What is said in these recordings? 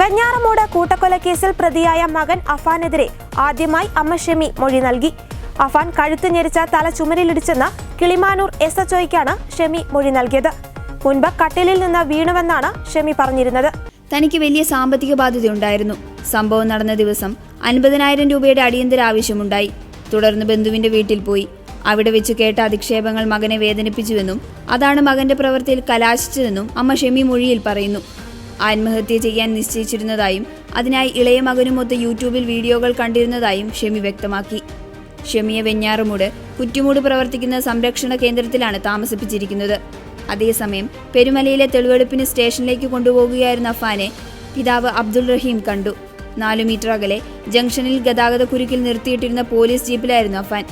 വെഞ്ഞാറമൂട് കൂട്ടക്കൊലക്കേസിൽ പ്രതിയായ മകൻ അഫാനെതിരെ ആദ്യമായി അമ്മ ഷെമി മൊഴി നൽകി. അഫാൻ കഴുത്ത് ഞെരിച്ച തല ചുമരിലിടിച്ചെന്ന് കിളിമാനൂർ SHOയ്ക്കാണ് ഷെമി മൊഴി നൽകിയത്. മുൻപ് കട്ടിലിൽ നിന്ന് വീണുവെന്നാണ് ഷെമി പറഞ്ഞിരുന്നത്. തനിക്ക് വലിയ സാമ്പത്തിക ബാധ്യതയുണ്ടായിരുന്നു. സംഭവം നടന്ന ദിവസം 50,000 രൂപയുടെ അടിയന്തര ആവശ്യമുണ്ടായി. തുടർന്ന് ബന്ധുവിന്റെ വീട്ടിൽ പോയി. അവിടെ വെച്ച് കേട്ട അധിക്ഷേപങ്ങൾ മകനെ വേദനിപ്പിച്ചുവെന്നും അതാണ് മകന്റെ പ്രവൃത്തിയിൽ കലാശിച്ചതെന്നും അമ്മ ഷെമി മൊഴിയിൽ പറയുന്നു. ആത്മഹത്യ ചെയ്യാൻ നിശ്ചയിച്ചിരുന്നതായും അതിനായി ഇളയ മകനുമൊത്ത് യൂട്യൂബിൽ വീഡിയോകൾ കണ്ടിരുന്നതായും ഷെമി വ്യക്തമാക്കി. ഷെമിയെ വെഞ്ഞാറമൂട് കുറ്റിമൂട് പ്രവർത്തിക്കുന്ന സംരക്ഷണ കേന്ദ്രത്തിലാണ് താമസിപ്പിച്ചിരിക്കുന്നത്. അതേസമയം പെരുമലയിലെ തെളിവെടുപ്പിന് സ്റ്റേഷനിലേക്ക് കൊണ്ടുപോകുകയായിരുന്ന അഫാനെ പിതാവ് അബ്ദുൾ റഹീം കണ്ടു. 4 മീറ്റർ അകലെ ജംഗ്ഷനിൽ ഗതാഗത കുരുക്കിൽ നിർത്തിയിട്ടിരുന്ന പോലീസ് ജീപ്പിലായിരുന്നു അഫാൻ.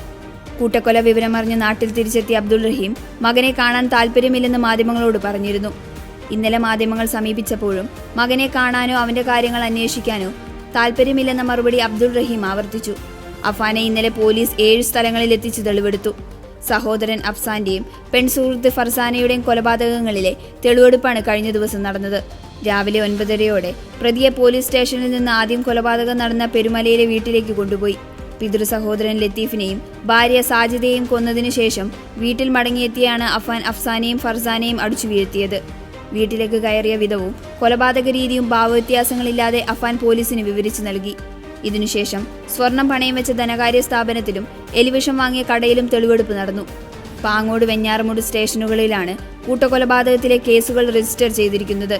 കൂട്ടക്കൊല വിവരമറിഞ്ഞ് നാട്ടിൽ തിരിച്ചെത്തിയ അബ്ദുൾ റഹീം മകനെ കാണാൻ താല്പര്യമില്ലെന്ന് മാധ്യമങ്ങളോട് പറഞ്ഞിരുന്നു. ഇന്നലെ മാധ്യമങ്ങൾ സമീപിച്ചപ്പോഴും മകനെ കാണാനോ അവന്റെ കാര്യങ്ങൾ അന്വേഷിക്കാനോ താല്പര്യമില്ലെന്ന മറുപടി അബ്ദുൾ റഹീം ആവർത്തിച്ചു. അഫാനെ ഇന്നലെ പോലീസ് 7 സ്ഥലങ്ങളിൽ എത്തിച്ച് തെളിവെടുത്തു. സഹോദരൻ അഫ്സാന്റെയും പെൺസുഹൃത്ത് ഫർസാനയുടെയും കൊലപാതകങ്ങളിലെ തെളിവെടുപ്പാണ് കഴിഞ്ഞ ദിവസം നടന്നത്. രാവിലെ 9:30യോടെ പ്രതിയെ പോലീസ് സ്റ്റേഷനിൽ നിന്ന് ആദ്യം കൊലപാതകം നടന്ന പെരുമലയിലെ വീട്ടിലേക്ക് കൊണ്ടുപോയി. പിതൃ സഹോദരൻ ലത്തീഫിനെയും ഭാര്യ സാജിദയെയും കൊന്നതിനു ശേഷം വീട്ടിൽ മടങ്ങിയെത്തിയാണ് അഫാൻ അഫ്സാനെയും ഫർസാനെയും അടിച്ചു വീഴ്ത്തിയത്. വീട്ടിലേക്ക് കയറിയ വിധവും കൊലപാതക രീതിയും ഭാവവ്യത്യാസങ്ങളില്ലാതെ അഫാൻ പോലീസിന് വിവരിച്ചു നൽകി. ഇതിനുശേഷം സ്വർണം പണയം വെച്ച ധനകാര്യ സ്ഥാപനത്തിലും എലിവിഷം വാങ്ങിയ കടയിലും തെളിവെടുപ്പ് നടന്നു. പാങ്ങോട് വെഞ്ഞാറമൂട് സ്റ്റേഷനുകളിലാണ് കൂട്ടക്കൊലപാതകത്തിലെ കേസുകൾ രജിസ്റ്റർ ചെയ്തിരിക്കുന്നത്.